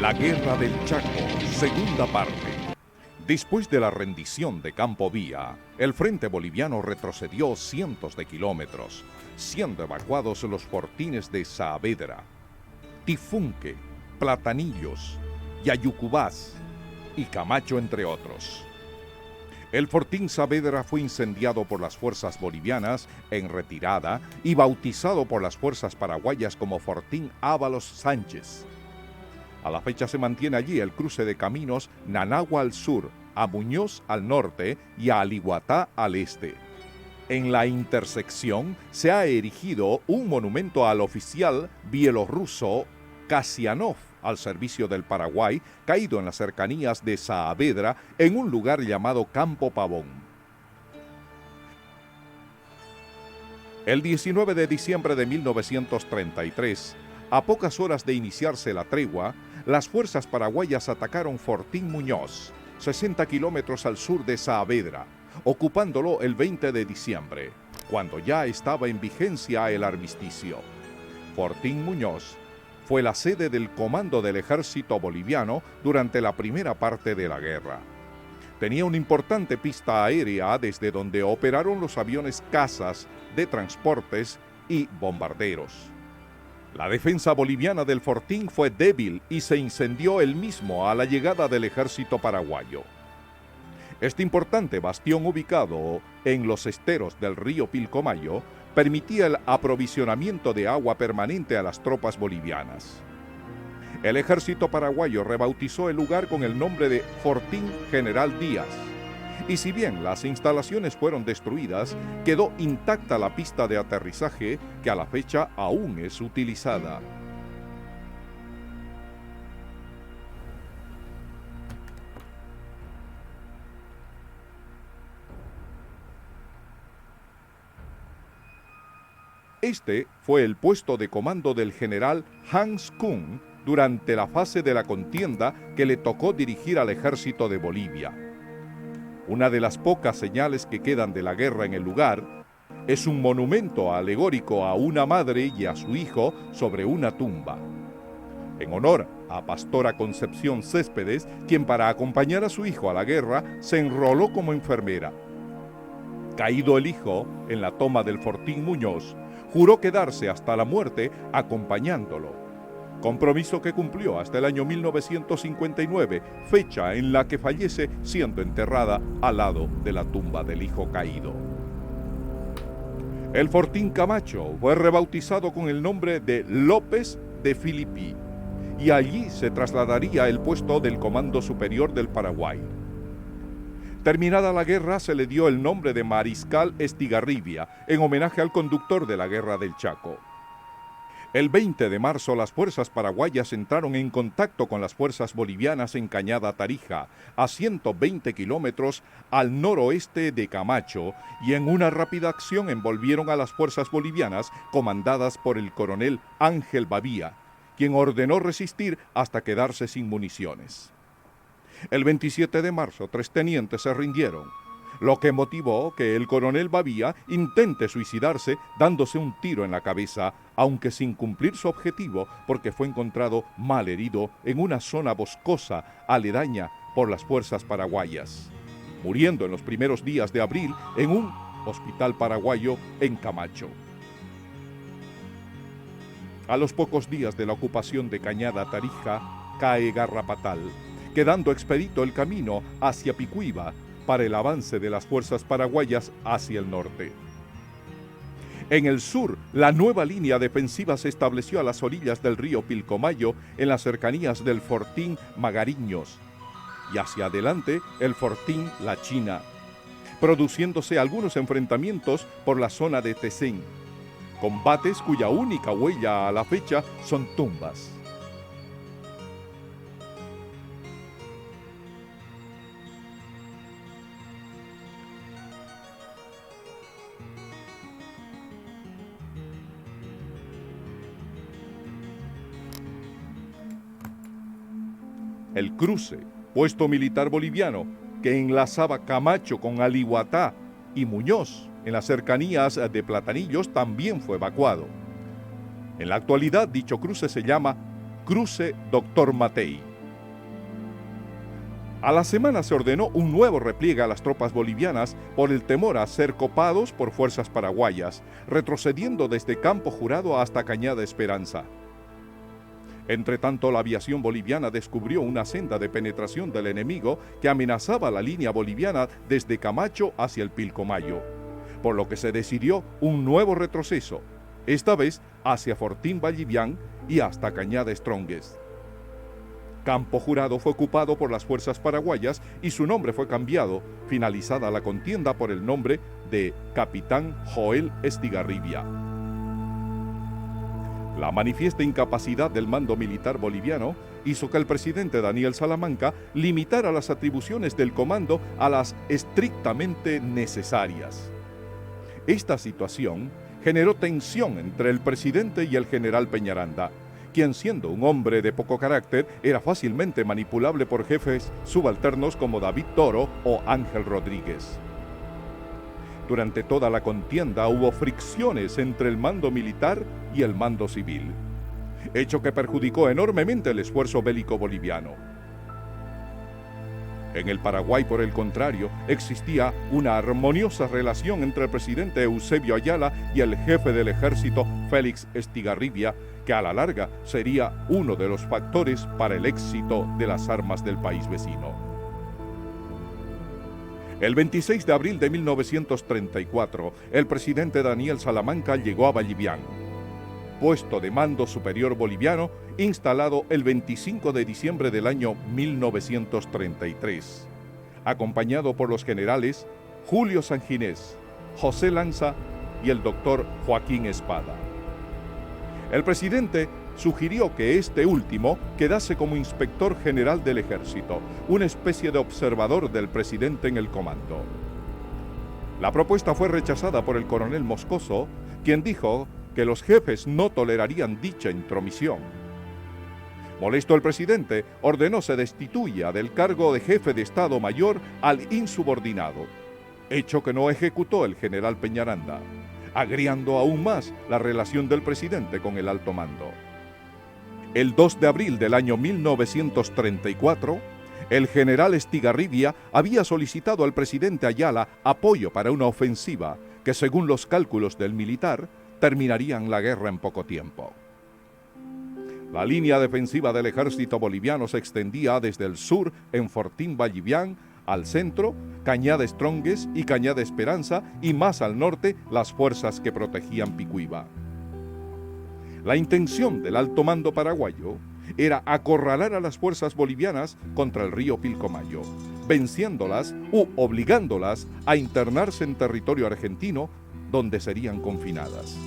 La Guerra del Chaco, segunda parte. Después de la rendición de Campo Vía, el frente boliviano retrocedió cientos de kilómetros, siendo evacuados los fortines de Saavedra, Tifunque, Platanillos, Yayucubás y Camacho, entre otros. El fortín Saavedra fue incendiado por las fuerzas bolivianas en retirada y bautizado por las fuerzas paraguayas como Fortín Ábalos Sánchez. A la fecha se mantiene allí el cruce de caminos Nanagua al sur, a Muñoz al norte y a Aliguatá al este. En la intersección se ha erigido un monumento al oficial bielorruso Kasianov, al servicio del Paraguay, caído en las cercanías de Saavedra, en un lugar llamado Campo Pavón. El 19 de diciembre de 1933, a pocas horas de iniciarse la tregua, las fuerzas paraguayas atacaron Fortín Muñoz, 60 kilómetros al sur de Saavedra, ocupándolo el 20 de diciembre, cuando ya estaba en vigencia el armisticio. Fortín Muñoz fue la sede del comando del ejército boliviano durante la primera parte de la guerra. Tenía una importante pista aérea desde donde operaron los aviones cazas de transportes y bombarderos. La defensa boliviana del fortín fue débil y se incendió el mismo a la llegada del ejército paraguayo. Este importante bastión, ubicado en los esteros del río Pilcomayo, permitía el aprovisionamiento de agua permanente a las tropas bolivianas. El ejército paraguayo rebautizó el lugar con el nombre de Fortín General Díaz, y si bien las instalaciones fueron destruidas, quedó intacta la pista de aterrizaje que a la fecha aún es utilizada. Este fue el puesto de comando del general Hans Kuhn durante la fase de la contienda que le tocó dirigir al ejército de Bolivia. Una de las pocas señales que quedan de la guerra en el lugar es un monumento alegórico a una madre y a su hijo sobre una tumba, en honor a Pastora Concepción Céspedes, quien para acompañar a su hijo a la guerra se enroló como enfermera. Caído el hijo en la toma del Fortín Muñoz, juró quedarse hasta la muerte acompañándolo, compromiso que cumplió hasta el año 1959, fecha en la que fallece siendo enterrada al lado de la tumba del hijo caído. El Fortín Camacho fue rebautizado con el nombre de López de Filippi, y allí se trasladaría el puesto del Comando Superior del Paraguay. Terminada la guerra, se le dio el nombre de Mariscal Estigarribia, en homenaje al conductor de la Guerra del Chaco. El 20 de marzo, las fuerzas paraguayas entraron en contacto con las fuerzas bolivianas en Cañada Tarija, a 120 kilómetros al noroeste de Camacho, y en una rápida acción envolvieron a las fuerzas bolivianas comandadas por el coronel Ángel Bavía, quien ordenó resistir hasta quedarse sin municiones. El 27 de marzo, 3 tenientes se rindieron, lo que motivó que el coronel Bavía intente suicidarse dándose un tiro en la cabeza, aunque sin cumplir su objetivo porque fue encontrado mal herido en una zona boscosa aledaña por las fuerzas paraguayas, muriendo en los primeros días de abril en un hospital paraguayo en Camacho. A los pocos días de la ocupación de Cañada Tarija, cae Garrapatal, quedando expedito el camino hacia Picuiba para el avance de las fuerzas paraguayas hacia el norte. En el sur, la nueva línea defensiva se estableció a las orillas del río Pilcomayo, en las cercanías del Fortín Magariños, y hacia adelante el Fortín La China, produciéndose algunos enfrentamientos por la zona de Tesén, combates cuya única huella a la fecha son tumbas. El cruce, puesto militar boliviano, que enlazaba Camacho con Aliguatá y Muñoz en las cercanías de Platanillos, también fue evacuado. En la actualidad, dicho cruce se llama Cruce Dr. Matei. A la semana se ordenó un nuevo repliegue a las tropas bolivianas por el temor a ser copados por fuerzas paraguayas, retrocediendo desde Campo Jurado hasta Cañada Esperanza. Entretanto, la aviación boliviana descubrió una senda de penetración del enemigo que amenazaba la línea boliviana desde Camacho hacia el Pilcomayo, por lo que se decidió un nuevo retroceso, esta vez hacia Fortín Vallivián y hasta Cañada Strongest. Campo Jurado fue ocupado por las fuerzas paraguayas y su nombre fue cambiado, finalizada la contienda, por el nombre de Capitán Joel Estigarribia. La manifiesta incapacidad del mando militar boliviano hizo que el presidente Daniel Salamanca limitara las atribuciones del comando a las estrictamente necesarias. Esta situación generó tensión entre el presidente y el general Peñaranda, quien, siendo un hombre de poco carácter, era fácilmente manipulable por jefes subalternos como David Toro o Ángel Rodríguez. Durante toda la contienda hubo fricciones entre el mando militar y el mando civil, hecho que perjudicó enormemente el esfuerzo bélico boliviano. En el Paraguay, por el contrario, existía una armoniosa relación entre el presidente Eusebio Ayala y el jefe del ejército Félix Estigarribia, que a la larga sería uno de los factores para el éxito de las armas del país vecino. El 26 de abril de 1934, el presidente Daniel Salamanca llegó a Vallivián, puesto de mando superior boliviano, instalado el 25 de diciembre del año 1933, acompañado por los generales Julio Sanginés, José Lanza y el doctor Joaquín Espada. El presidente sugirió que este último quedase como inspector general del ejército, una especie de observador del presidente en el comando. La propuesta fue rechazada por el coronel Moscoso, quien dijo que los jefes no tolerarían dicha intromisión. Molesto el presidente, ordenó se destituya del cargo de jefe de Estado Mayor al insubordinado, hecho que no ejecutó el general Peñaranda, agriando aún más la relación del presidente con el alto mando. El 2 de abril del año 1934, el general Estigarribia había solicitado al presidente Ayala apoyo para una ofensiva que, según los cálculos del militar, terminarían la guerra en poco tiempo. La línea defensiva del ejército boliviano se extendía desde el sur en Fortín Vallivián, al centro, Cañada Strongest y Cañada Esperanza, y más al norte, las fuerzas que protegían Picuiba. La intención del alto mando paraguayo era acorralar a las fuerzas bolivianas contra el río Pilcomayo, venciéndolas u obligándolas a internarse en territorio argentino, donde serían confinadas.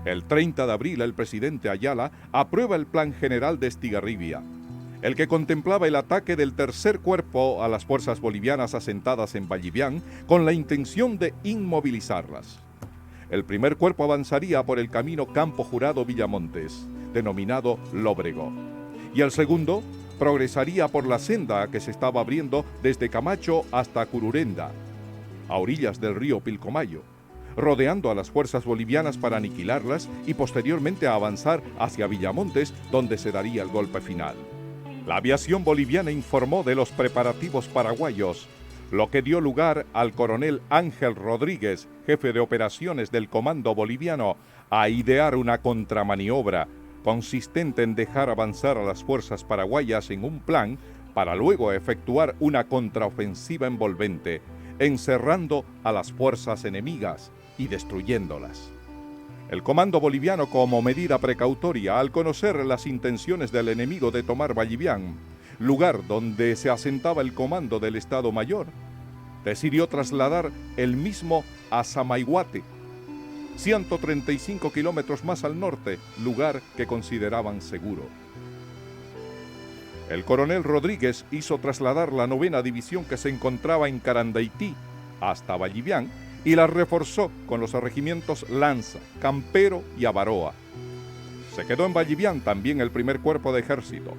El 30 de abril, el presidente Ayala aprueba el plan general de Estigarribia, el que contemplaba el ataque del tercer cuerpo a las fuerzas bolivianas asentadas en Vallivián con la intención de inmovilizarlas. El primer cuerpo avanzaría por el camino Campo Jurado-Villamontes, denominado Lóbrego, y el segundo progresaría por la senda que se estaba abriendo desde Camacho hasta Cururenda, a orillas del río Pilcomayo, rodeando a las fuerzas bolivianas para aniquilarlas y posteriormente a avanzar hacia Villamontes, donde se daría el golpe final. La aviación boliviana informó de los preparativos paraguayos, lo que dio lugar al coronel Ángel Rodríguez, jefe de operaciones del comando boliviano, a idear una contramaniobra consistente en dejar avanzar a las fuerzas paraguayas en un plan para luego efectuar una contraofensiva envolvente, encerrando a las fuerzas enemigas y destruyéndolas. El comando boliviano, como medida precautoria, al conocer las intenciones del enemigo de tomar Vallivián, lugar donde se asentaba el comando del Estado Mayor, decidió trasladar el mismo a Samaiguate, 135 kilómetros más al norte, lugar que consideraban seguro. El coronel Rodríguez hizo trasladar la 9ª división que se encontraba en Carandaití hasta Vallivián y la reforzó con los regimientos Lanza, Campero y Avaroa. Se quedó en Vallivián también el primer cuerpo de ejército.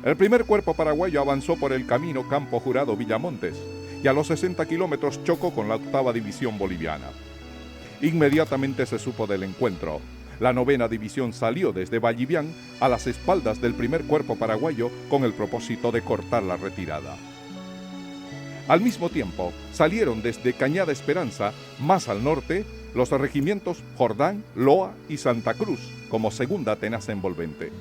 El primer cuerpo paraguayo avanzó por el camino Campo Jurado-Villamontes y a los 60 kilómetros chocó con la 8ª división boliviana. Inmediatamente se supo del encuentro. La 9ª División salió desde Vallivián a las espaldas del primer cuerpo paraguayo con el propósito de cortar la retirada. Al mismo tiempo, salieron desde Cañada Esperanza, más al norte, los regimientos Jordán, Loa y Santa Cruz, como segunda tenaza envolvente.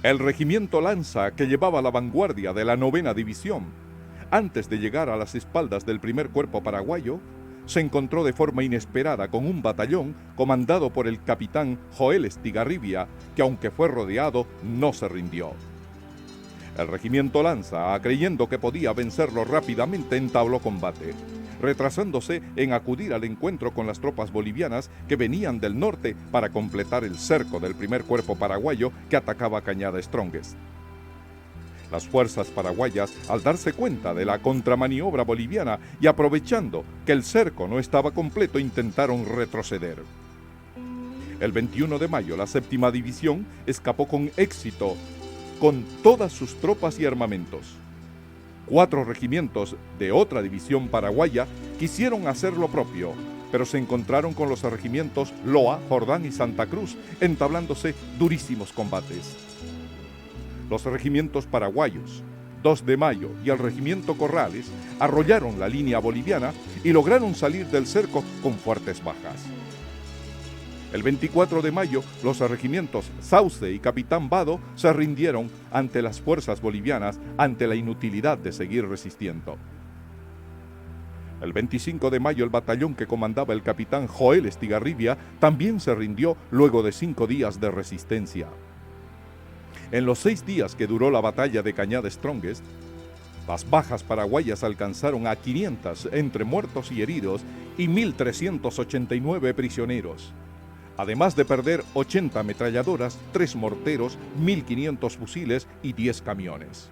El regimiento Lanza, que llevaba la vanguardia de la 9ª División, antes de llegar a las espaldas del primer cuerpo paraguayo, se encontró de forma inesperada con un batallón comandado por el capitán Joel Estigarribia, que aunque fue rodeado, no se rindió. El regimiento Lanza, creyendo que podía vencerlo rápidamente, entabló combate, retrasándose en acudir al encuentro con las tropas bolivianas que venían del norte para completar el cerco del primer cuerpo paraguayo que atacaba Cañada Strongest. Las fuerzas paraguayas, al darse cuenta de la contramaniobra boliviana y aprovechando que el cerco no estaba completo, intentaron retroceder. El 21 de mayo, la 7ª División escapó con éxito con todas sus tropas y armamentos. 4 regimientos de otra división paraguaya quisieron hacer lo propio, pero se encontraron con los regimientos Loa, Jordán y Santa Cruz, entablándose durísimos combates. Los regimientos paraguayos, 2 de Mayo y el regimiento Corrales, arrollaron la línea boliviana y lograron salir del cerco con fuertes bajas. El 24 de mayo, los regimientos Sauce y Capitán Vado se rindieron ante las fuerzas bolivianas ante la inutilidad de seguir resistiendo. El 25 de mayo, el batallón que comandaba el capitán Joel Estigarribia también se rindió luego de 5 días de resistencia. En los 6 días que duró la batalla de Cañada Strongest, las bajas paraguayas alcanzaron a 500 entre muertos y heridos y 1.389 prisioneros, además de perder 80 ametralladoras, 3 morteros, 1.500 fusiles y 10 camiones.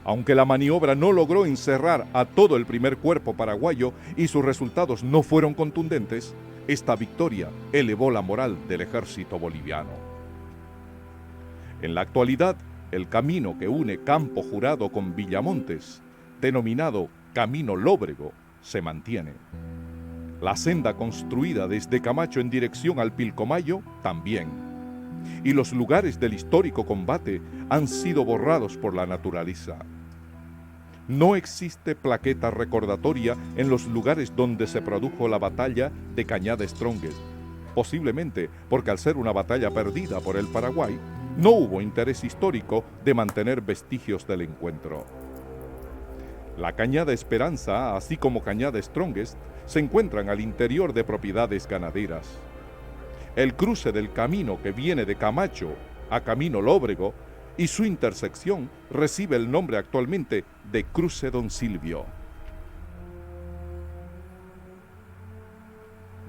Aunque la maniobra no logró encerrar a todo el primer cuerpo paraguayo y sus resultados no fueron contundentes, esta victoria elevó la moral del ejército boliviano. En la actualidad, el camino que une Campo Jurado con Villamontes, denominado Camino Lóbrego, se mantiene. La senda construida desde Camacho en dirección al Pilcomayo también. Y los lugares del histórico combate han sido borrados por la naturaleza. No existe plaqueta recordatoria en los lugares donde se produjo la batalla de Cañada Strongest, posiblemente porque al ser una batalla perdida por el Paraguay, no hubo interés histórico de mantener vestigios del encuentro. La Cañada Esperanza, así como Cañada Strongest, se encuentran al interior de propiedades ganaderas. El cruce del camino que viene de Camacho a Camino Lóbrego y su intersección recibe el nombre actualmente de Cruce Don Silvio.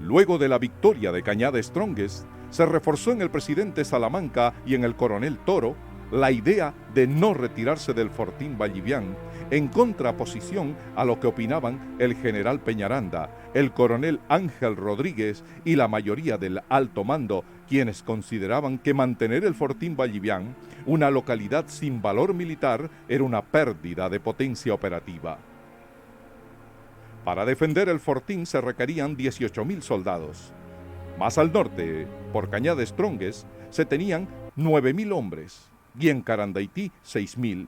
Luego de la victoria de Cañada Strongest, se reforzó en el presidente Salamanca y en el coronel Toro la idea de no retirarse del fortín Vallivián, en contraposición a lo que opinaban el general Peñaranda, el coronel Ángel Rodríguez y la mayoría del alto mando, quienes consideraban que mantener el fortín Vallivián, una localidad sin valor militar, era una pérdida de potencia operativa. Para defender el fortín se requerían 18.000 soldados. Más al norte, por Cañada Strongest, se tenían 9.000 hombres y en Carandaití 6.000.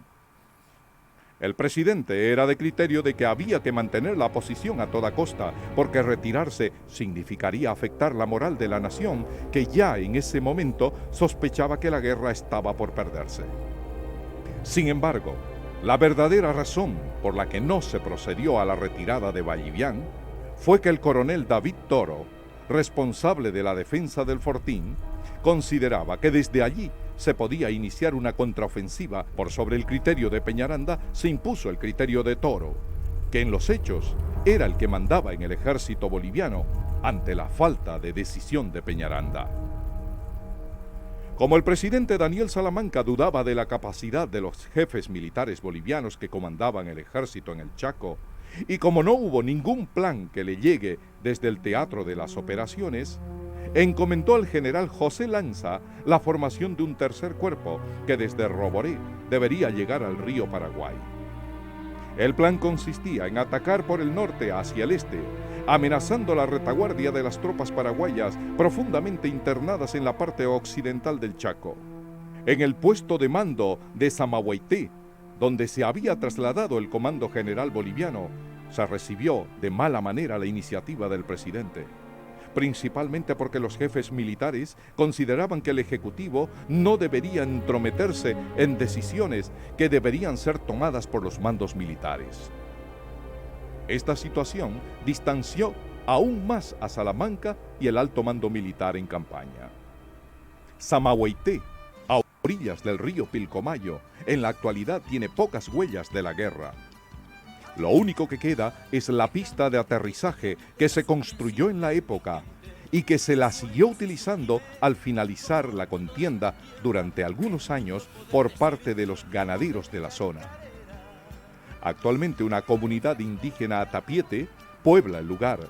El presidente era de criterio de que había que mantener la posición a toda costa, porque retirarse significaría afectar la moral de la nación, que ya en ese momento sospechaba que la guerra estaba por perderse. Sin embargo, la verdadera razón por la que no se procedió a la retirada de Vallivián fue que el coronel David Toro, responsable de la defensa del fortín, consideraba que desde allí se podía iniciar una contraofensiva. Por sobre el criterio de Peñaranda se impuso el criterio de Toro, que en los hechos era el que mandaba en el ejército boliviano ante la falta de decisión de Peñaranda. Como el presidente Daniel Salamanca dudaba de la capacidad de los jefes militares bolivianos que comandaban el ejército en el Chaco, y como no hubo ningún plan que le llegue desde el teatro de las operaciones, encomendó al general José Lanza la formación de un tercer cuerpo que desde Roboré debería llegar al río Paraguay. El plan consistía en atacar por el norte hacia el este, amenazando la retaguardia de las tropas paraguayas profundamente internadas en la parte occidental del Chaco. En el puesto de mando de Samahuayté, donde se había trasladado el comando general boliviano, se recibió de mala manera la iniciativa del presidente, principalmente porque los jefes militares consideraban que el Ejecutivo no debería entrometerse en decisiones que deberían ser tomadas por los mandos militares. Esta situación distanció aún más a Salamanca y el alto mando militar en campaña. Samahuayté, a orillas del río Pilcomayo, en la actualidad tiene pocas huellas de la guerra. Lo único que queda es la pista de aterrizaje que se construyó en la época y que se la siguió utilizando al finalizar la contienda durante algunos años por parte de los ganaderos de la zona. Actualmente una comunidad indígena atapiete puebla el lugar,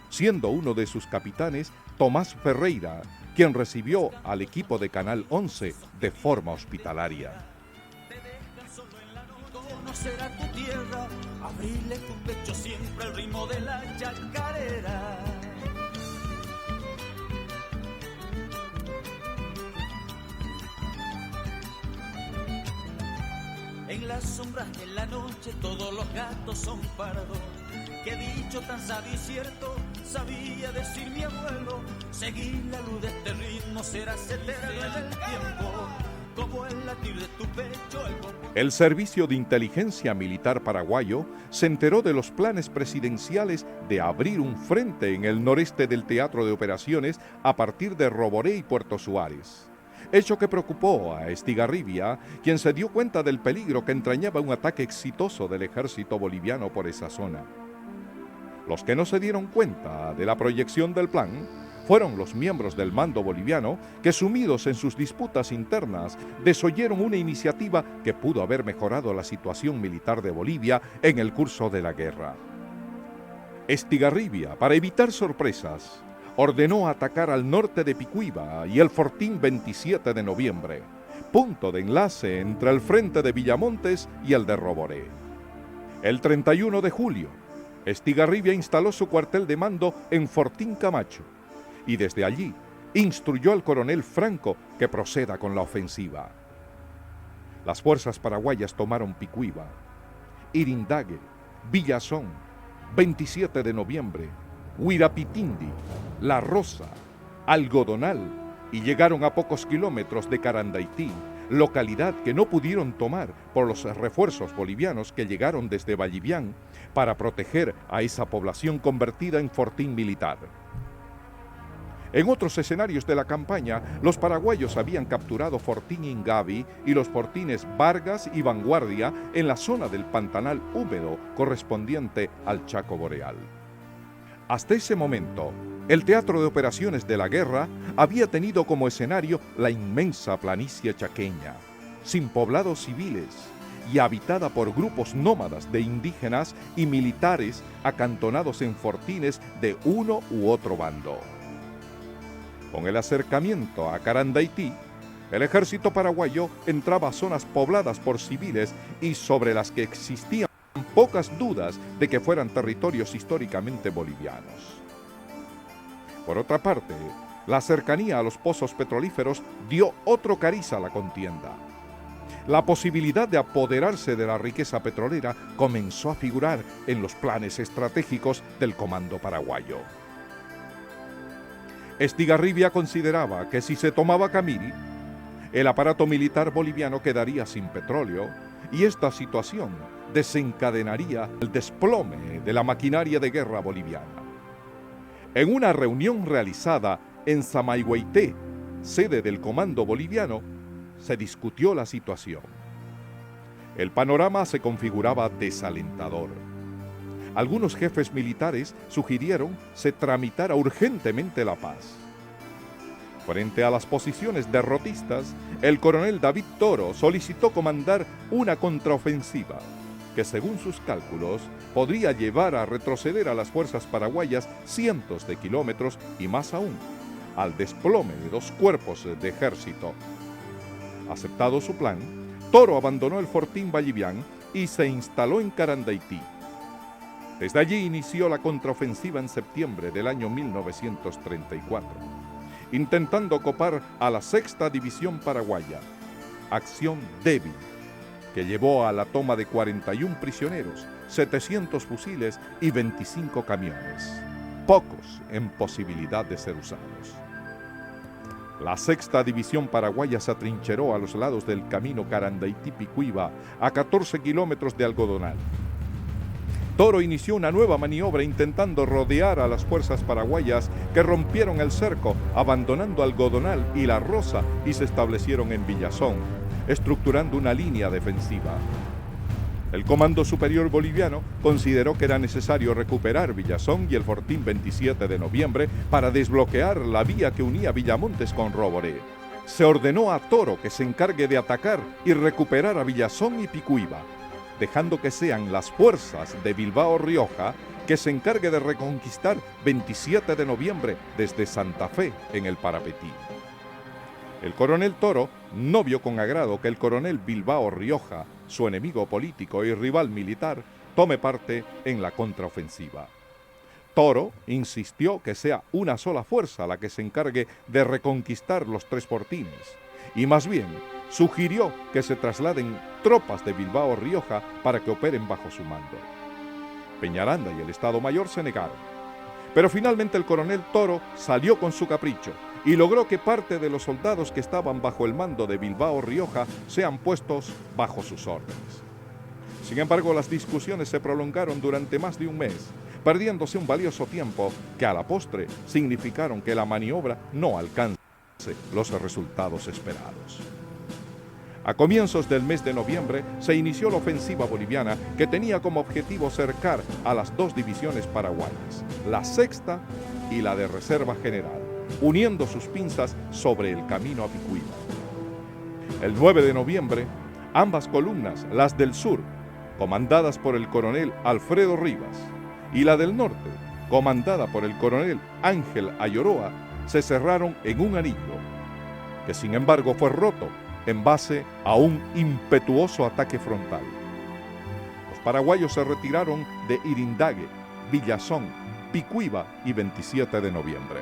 siendo uno de sus capitanes Tomás Ferreira, quien recibió al equipo de Canal 11 de forma hospitalaria. Será tu tierra, abrirle tu pecho siempre el ritmo de la chacarera. En las sombras de la noche todos los gatos son pardos. Qué dicho tan sabio y cierto, sabía decir mi abuelo. Seguir la luz de este ritmo serás eterno en el tiempo. Como el latir de tu pecho, el Servicio de Inteligencia Militar Paraguayo se enteró de los planes presidenciales de abrir un frente en el noreste del Teatro de Operaciones a partir de Roboré y Puerto Suárez. Hecho que preocupó a Estigarribia, quien se dio cuenta del peligro que entrañaba un ataque exitoso del ejército boliviano por esa zona. Los que no se dieron cuenta de la proyección del plan fueron los miembros del mando boliviano que, sumidos en sus disputas internas, desoyeron una iniciativa que pudo haber mejorado la situación militar de Bolivia en el curso de la guerra. Estigarribia, para evitar sorpresas, ordenó atacar al norte de Picuiba y el Fortín 27 de noviembre, punto de enlace entre el frente de Villamontes y el de Roboré. El 31 de julio, Estigarribia instaló su cuartel de mando en Fortín Camacho, y desde allí instruyó al coronel Franco que proceda con la ofensiva. Las fuerzas paraguayas tomaron Picuiba, Irindague, Villazón, 27 de noviembre, Huirapitindi, La Rosa, Algodonal y llegaron a pocos kilómetros de Carandaití, localidad que no pudieron tomar por los refuerzos bolivianos que llegaron desde Vallivián para proteger a esa población convertida en fortín militar. En otros escenarios de la campaña, los paraguayos habían capturado Fortín Ingavi y los fortines Vargas y Vanguardia en la zona del Pantanal húmedo correspondiente al Chaco Boreal. Hasta ese momento, el teatro de operaciones de la guerra había tenido como escenario la inmensa planicie chaqueña, sin poblados civiles y habitada por grupos nómadas de indígenas y militares acantonados en fortines de uno u otro bando. Con el acercamiento a Carandaití, el ejército paraguayo entraba a zonas pobladas por civiles y sobre las que existían pocas dudas de que fueran territorios históricamente bolivianos. Por otra parte, la cercanía a los pozos petrolíferos dio otro cariz a la contienda. La posibilidad de apoderarse de la riqueza petrolera comenzó a figurar en los planes estratégicos del comando paraguayo. Estigarribia consideraba que si se tomaba Camiri, el aparato militar boliviano quedaría sin petróleo y esta situación desencadenaría el desplome de la maquinaria de guerra boliviana. En una reunión realizada en Samahuayté, sede del comando boliviano, se discutió la situación. El panorama se configuraba desalentador. Algunos jefes militares sugirieron se tramitara urgentemente la paz. Frente a las posiciones derrotistas, el coronel David Toro solicitó comandar una contraofensiva que, según sus cálculos, podría llevar a retroceder a las fuerzas paraguayas cientos de kilómetros y más aún, al desplome de 2 cuerpos de ejército. Aceptado su plan, Toro abandonó el Fortín Vallivián y se instaló en Carandaití. Desde allí inició la contraofensiva en septiembre del año 1934, intentando copar a la Sexta División Paraguaya, acción débil, que llevó a la toma de 41 prisioneros, 700 fusiles y 25 camiones, pocos en posibilidad de ser usados. La Sexta División Paraguaya se atrincheró a los lados del camino Carandaití-Picuiba, a 14 kilómetros de Algodonal. Toro inició una nueva maniobra intentando rodear a las fuerzas paraguayas que rompieron el cerco, abandonando Algodonal y La Rosa y se establecieron en Villazón, estructurando una línea defensiva. El Comando Superior Boliviano consideró que era necesario recuperar Villazón y el Fortín 27 de noviembre para desbloquear la vía que unía Villamontes con Roboré. Se ordenó a Toro que se encargue de atacar y recuperar a Villazón y Picuiba, dejando que sean las fuerzas de Bilbao Rioja que se encargue de reconquistar 27 de noviembre desde Santa Fe en el Parapetí. El coronel Toro no vio con agrado que el coronel Bilbao Rioja, su enemigo político y rival militar, tome parte en la contraofensiva. Toro insistió que sea una sola fuerza la que se encargue de reconquistar los tres fortines, y más bien sugirió que se trasladen tropas de Bilbao Rioja para que operen bajo su mando. Peñaranda y el Estado Mayor se negaron, pero finalmente el coronel Toro salió con su capricho y logró que parte de los soldados que estaban bajo el mando de Bilbao Rioja sean puestos bajo sus órdenes. Sin embargo, las discusiones se prolongaron durante más de un mes, perdiéndose un valioso tiempo que a la postre significaron que la maniobra no alcance los resultados esperados. A comienzos del mes de noviembre se inició la ofensiva boliviana que tenía como objetivo cercar a las dos divisiones paraguayas, la Sexta y la de Reserva General, uniendo sus pinzas sobre el camino a Picuiba. El 9 de noviembre, ambas columnas, las del sur, comandadas por el coronel Alfredo Rivas, y la del norte, comandada por el coronel Ángel Ayoroa, se cerraron en un anillo, que sin embargo fue roto en base a un impetuoso ataque frontal. Los paraguayos se retiraron de Irindague, Villazón, Picuiba y 27 de noviembre.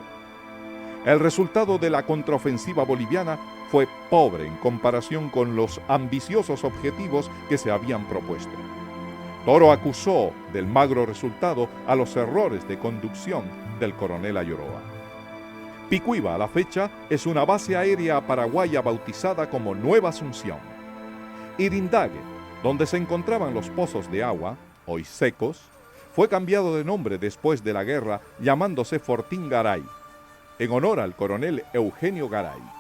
El resultado de la contraofensiva boliviana fue pobre en comparación con los ambiciosos objetivos que se habían propuesto. Toro acusó del magro resultado a los errores de conducción del coronel Ayoroa. Picuiba, a la fecha, es una base aérea paraguaya bautizada como Nueva Asunción. Irindague, donde se encontraban los pozos de agua, hoy secos, fue cambiado de nombre después de la guerra llamándose Fortín Garay, en honor al coronel Eugenio Garay.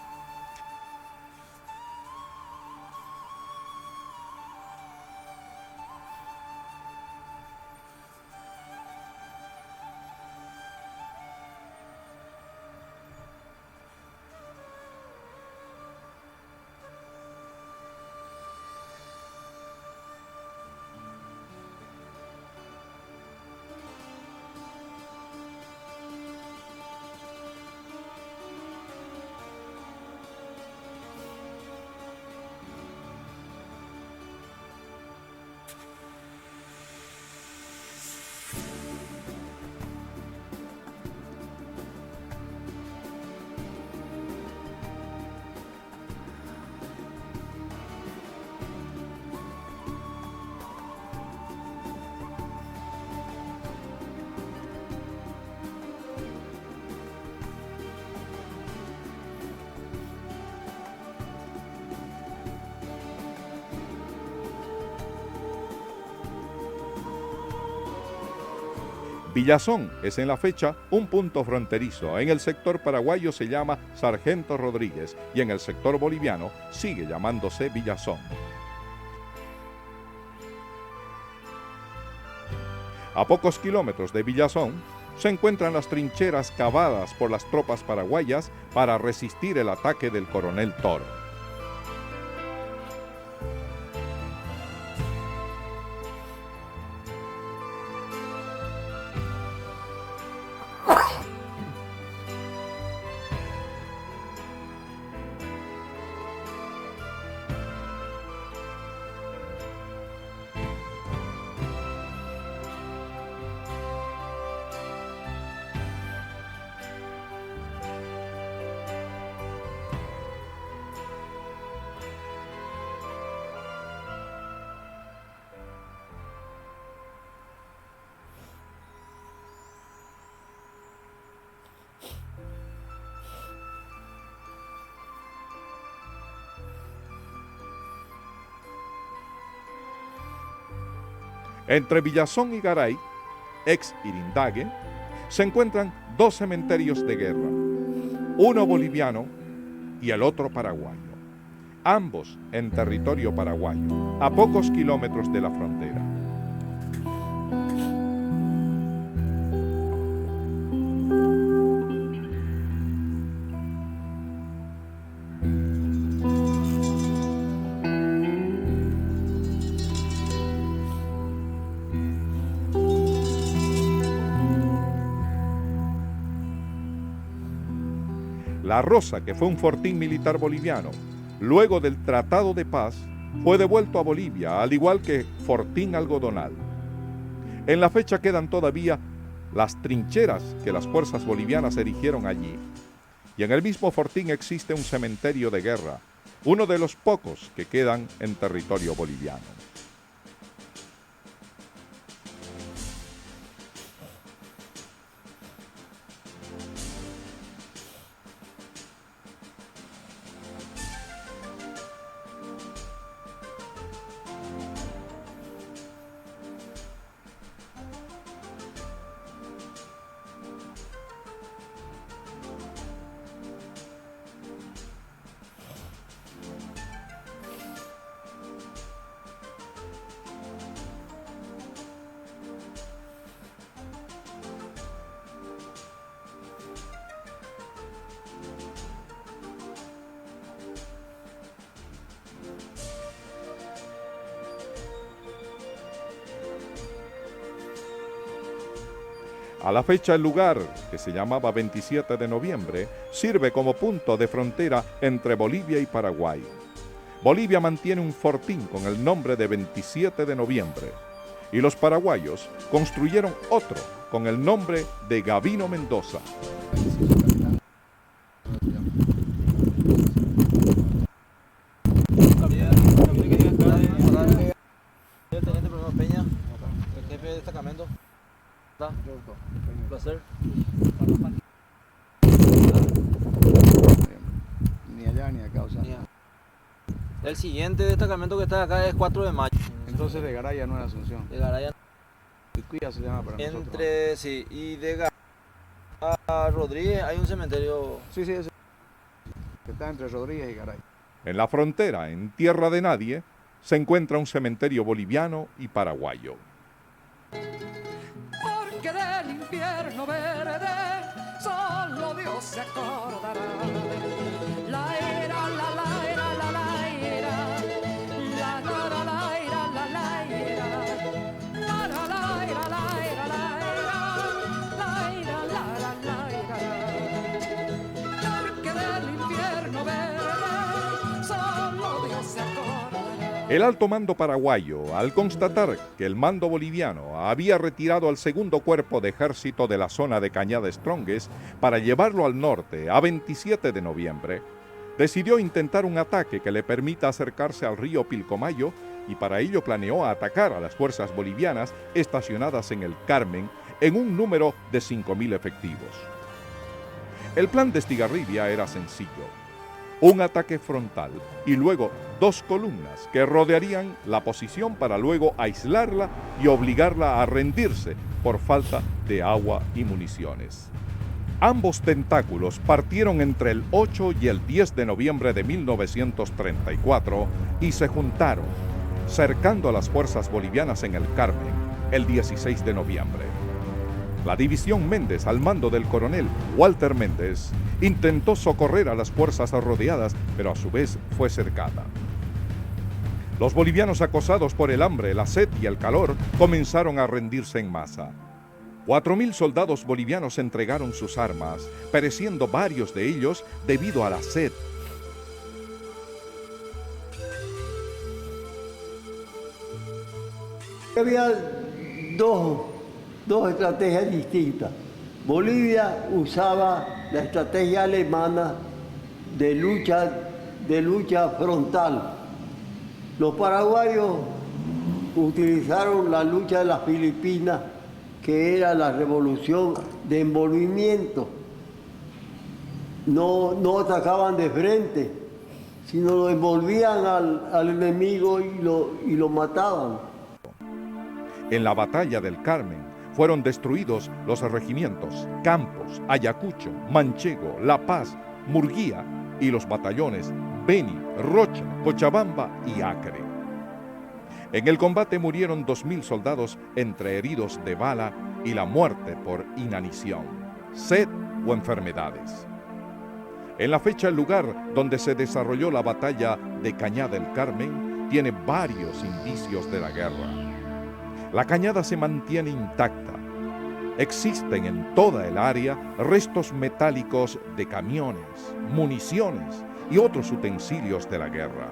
Villazón es en la fecha un punto fronterizo. En el sector paraguayo se llama Sargento Rodríguez y en el sector boliviano sigue llamándose Villazón. A pocos kilómetros de Villazón se encuentran las trincheras cavadas por las tropas paraguayas para resistir el ataque del coronel Toro. Entre Villazón y Garay, ex Irindague, se encuentran dos cementerios de guerra, uno boliviano y el otro paraguayo, ambos en territorio paraguayo, a pocos kilómetros de la frontera. La Rosa, que fue un fortín militar boliviano, luego del Tratado de Paz, fue devuelto a Bolivia, al igual que Fortín Algodonal. En la fecha quedan todavía las trincheras que las fuerzas bolivianas erigieron allí. Y en el mismo fortín existe un cementerio de guerra, uno de los pocos que quedan en territorio boliviano. A la fecha, el lugar, que se llamaba 27 de noviembre, sirve como punto de frontera entre Bolivia y Paraguay. Bolivia mantiene un fortín con el nombre de 27 de noviembre y los paraguayos construyeron otro con el nombre de Gavino Mendoza. Un placer. Ni allá ni acá, o sea. El siguiente destacamento que está acá es 4 de mayo. Entonces de Garay ya no era Asunción. De Garay Cuya se llama para nosotros. entre, sí, y de Garay a Rodríguez hay un cementerio. Sí, ese. Que está entre Rodríguez y Garay. En la frontera, en tierra de nadie, se encuentra un cementerio boliviano y paraguayo. Porque del infierno verde solo Dios se acordará. La era, la era, la era, la era, la era, la era, la era, la era, la era, la era, la era. Porque del infierno verde solo Dios se acordará. El alto mando paraguayo, al constatar que el mando boliviano había retirado al segundo cuerpo de ejército de la zona de Cañada Stronges para llevarlo al norte a 27 de noviembre, decidió intentar un ataque que le permita acercarse al río Pilcomayo y para ello planeó atacar a las fuerzas bolivianas estacionadas en el Carmen en un número de 5.000 efectivos. El plan de Estigarribia era sencillo: un ataque frontal y luego 2 columnas que rodearían la posición para luego aislarla y obligarla a rendirse por falta de agua y municiones. Ambos tentáculos partieron entre el 8 y el 10 de noviembre de 1934 y se juntaron, cercando a las fuerzas bolivianas en el Carmen el 16 de noviembre. La división Méndez, al mando del coronel Walter Méndez, intentó socorrer a las fuerzas rodeadas, pero a su vez fue cercada. Los bolivianos, acosados por el hambre, la sed y el calor, comenzaron a rendirse en masa. 4.000 soldados bolivianos entregaron sus armas, pereciendo varios de ellos debido a la sed. Había dos estrategias distintas. Bolivia usaba la estrategia alemana de lucha frontal. Los paraguayos utilizaron la lucha de las Filipinas, que era la revolución de envolvimiento. No atacaban de frente, sino lo envolvían al enemigo y lo mataban. En la batalla del Carmen fueron destruidos los regimientos Campos, Ayacucho, Manchego, La Paz, Murguía y los batallones Beni, Rocha, Cochabamba y Acre. En el combate murieron 2.000 soldados entre heridos de bala y la muerte por inanición, sed o enfermedades. En la fecha, el lugar donde se desarrolló la batalla de Cañada del Carmen tiene varios indicios de la guerra. La cañada se mantiene intacta. Existen en toda el área restos metálicos de camiones, municiones y otros utensilios de la guerra.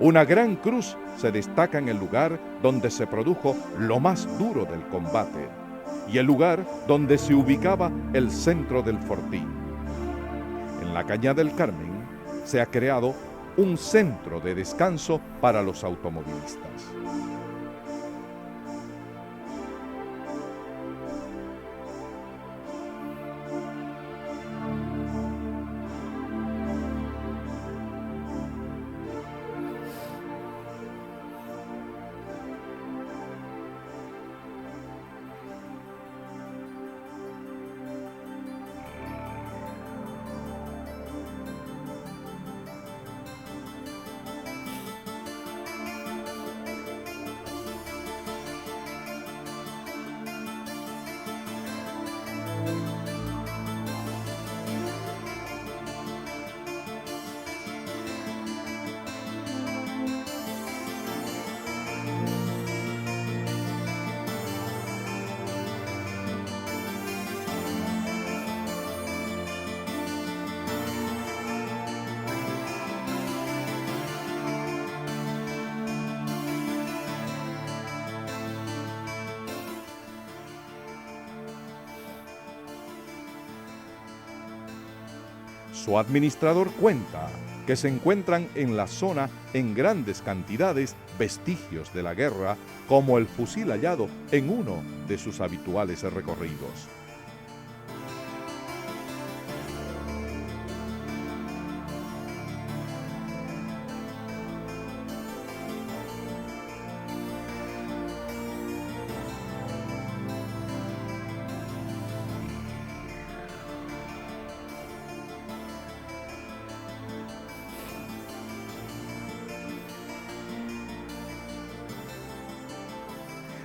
Una gran cruz se destaca en el lugar donde se produjo lo más duro del combate y el lugar donde se ubicaba el centro del fortín. En la Cañada del Carmen se ha creado un centro de descanso para los automovilistas. Su administrador cuenta que se encuentran en la zona en grandes cantidades vestigios de la guerra, como el fusil hallado en uno de sus habituales recorridos.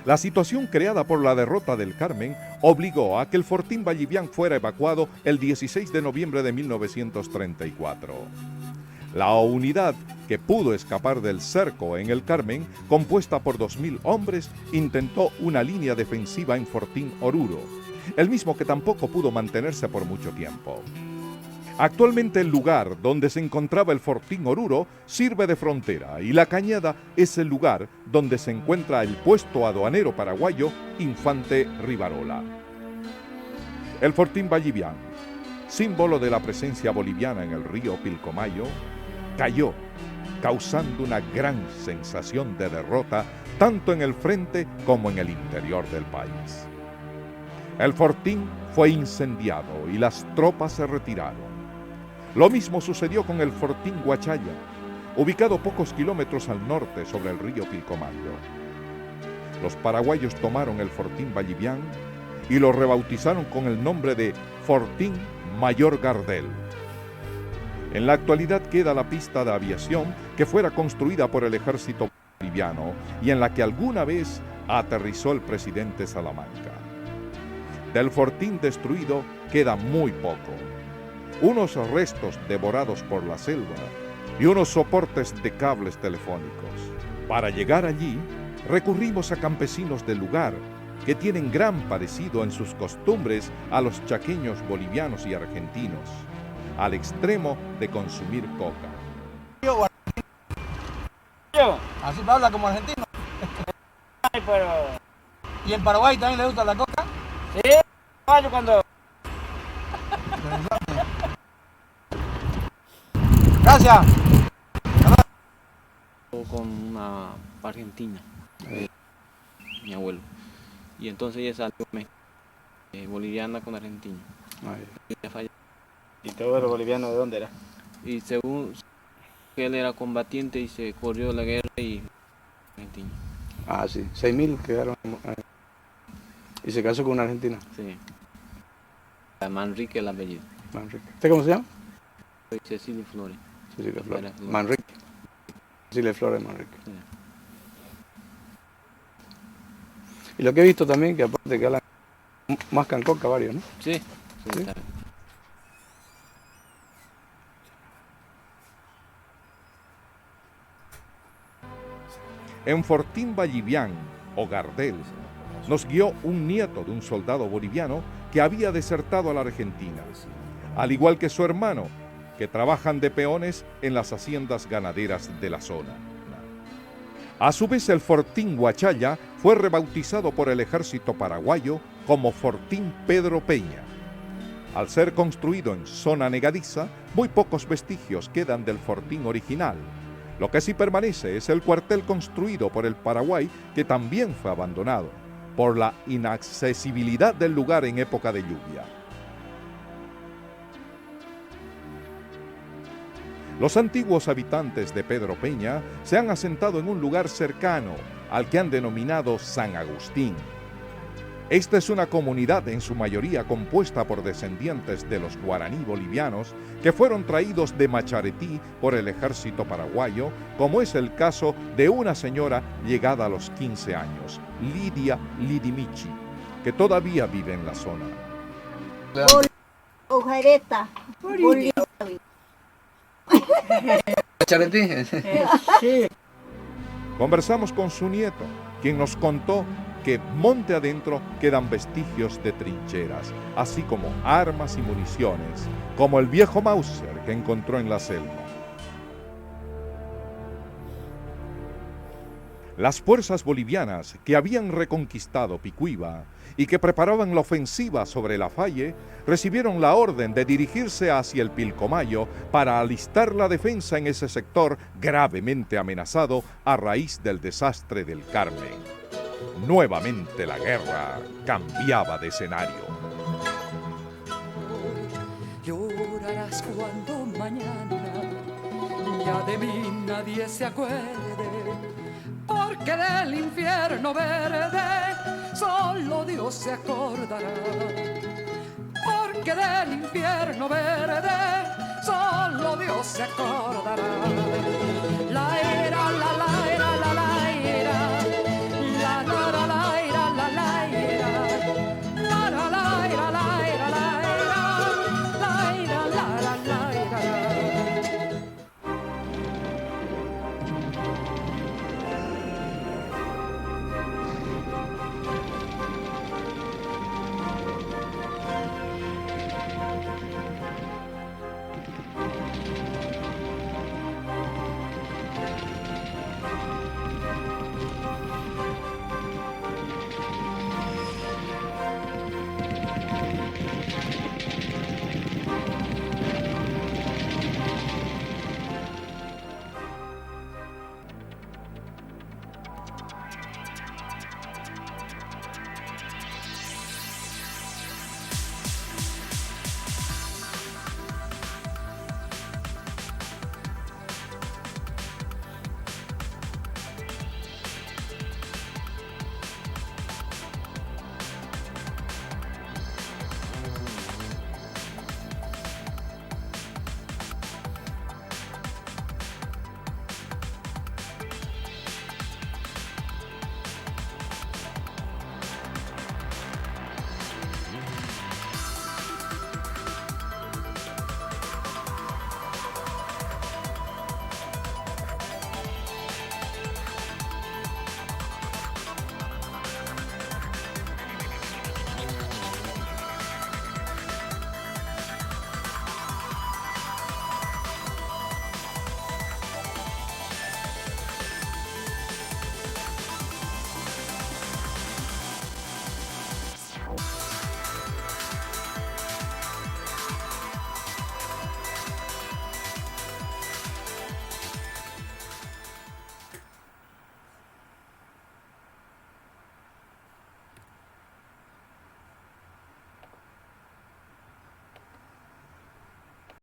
La situación creada por la derrota del Carmen obligó a que el Fortín Vallivian fuera evacuado el 16 de noviembre de 1934. La unidad que pudo escapar del cerco en el Carmen, compuesta por 2.000 hombres, intentó una línea defensiva en Fortín Oruro, el mismo que tampoco pudo mantenerse por mucho tiempo. Actualmente el lugar donde se encontraba el Fortín Oruro sirve de frontera y la Cañada es el lugar donde se encuentra el puesto aduanero paraguayo Infante Rivarola. El Fortín Vallivian, símbolo de la presencia boliviana en el río Pilcomayo, cayó, causando una gran sensación de derrota tanto en el frente como en el interior del país. El fortín fue incendiado y las tropas se retiraron. Lo mismo sucedió con el Fortín Huachaya, ubicado pocos kilómetros al norte sobre el río Pilcomayo. Los paraguayos tomaron el Fortín Vallivian y lo rebautizaron con el nombre de Fortín Mayor Gardel. En la actualidad queda la pista de aviación que fuera construida por el ejército boliviano y en la que alguna vez aterrizó el presidente Salamanca. Del fortín destruido queda muy poco. Unos restos devorados por la selva y unos soportes de cables telefónicos. Para llegar allí, recurrimos a campesinos del lugar que tienen gran parecido en sus costumbres a los chaqueños bolivianos y argentinos, al extremo de consumir coca. Así habla como argentino. Ay, pero... ¿Y en Paraguay también le gusta la coca? Sí, yo cuando... Gracias. Con una argentina, mi abuelo, y entonces ella salió boliviana con argentina. ¿Y todo el boliviano de dónde era? Y según que él era combatiente y se corrió la guerra y argentina. Ah, sí, 6.000 quedaron. Y se casó con una argentina. Sí. Manrique el apellido. Manrique. ¿Usted cómo se llama? Soy Cecilio Flores. Cecilia Flores. Era Flores. Manrique. Cecilia Flores Manrique. Sí. Y lo que he visto también, que aparte que hablan más cancoca varios, ¿no? Sí. Sí, ¿Sí? claro. En Fortín Vallivián, o Gardel, nos guió un nieto de un soldado boliviano que había desertado a la Argentina, al igual que su hermano, que trabajan de peones en las haciendas ganaderas de la zona. A su vez, el Fortín Huachalla fue rebautizado por el ejército paraguayo como Fortín Pedro Peña. Al ser construido en zona negadiza, muy pocos vestigios quedan del fortín original. Lo que sí permanece es el cuartel construido por el Paraguay, que también fue abandonado por la inaccesibilidad del lugar en época de lluvia. Los antiguos habitantes de Pedro Peña se han asentado en un lugar cercano al que han denominado San Agustín. Esta es una comunidad en su mayoría compuesta por descendientes de los guaraní bolivianos que fueron traídos de Macharetí por el ejército paraguayo, como es el caso de una señora llegada a los 15 años, Lidia Lidimichi, que todavía vive en la zona. Ojareta. Charetí. Sí. Conversamos con su nieto, quien nos contó que monte adentro quedan vestigios de trincheras, así como armas y municiones, como el viejo Mauser que encontró en la selva. Las fuerzas bolivianas que habían reconquistado Picuiba y que preparaban la ofensiva sobre Lafaye recibieron la orden de dirigirse hacia el Pilcomayo para alistar la defensa en ese sector gravemente amenazado a raíz del desastre del Carmen. Nuevamente la guerra cambiaba de escenario. Llorarás cuando mañana ya de mí nadie se acuerde, porque del infierno verde solo Dios se acordará. Porque del infierno verde solo Dios se acordará.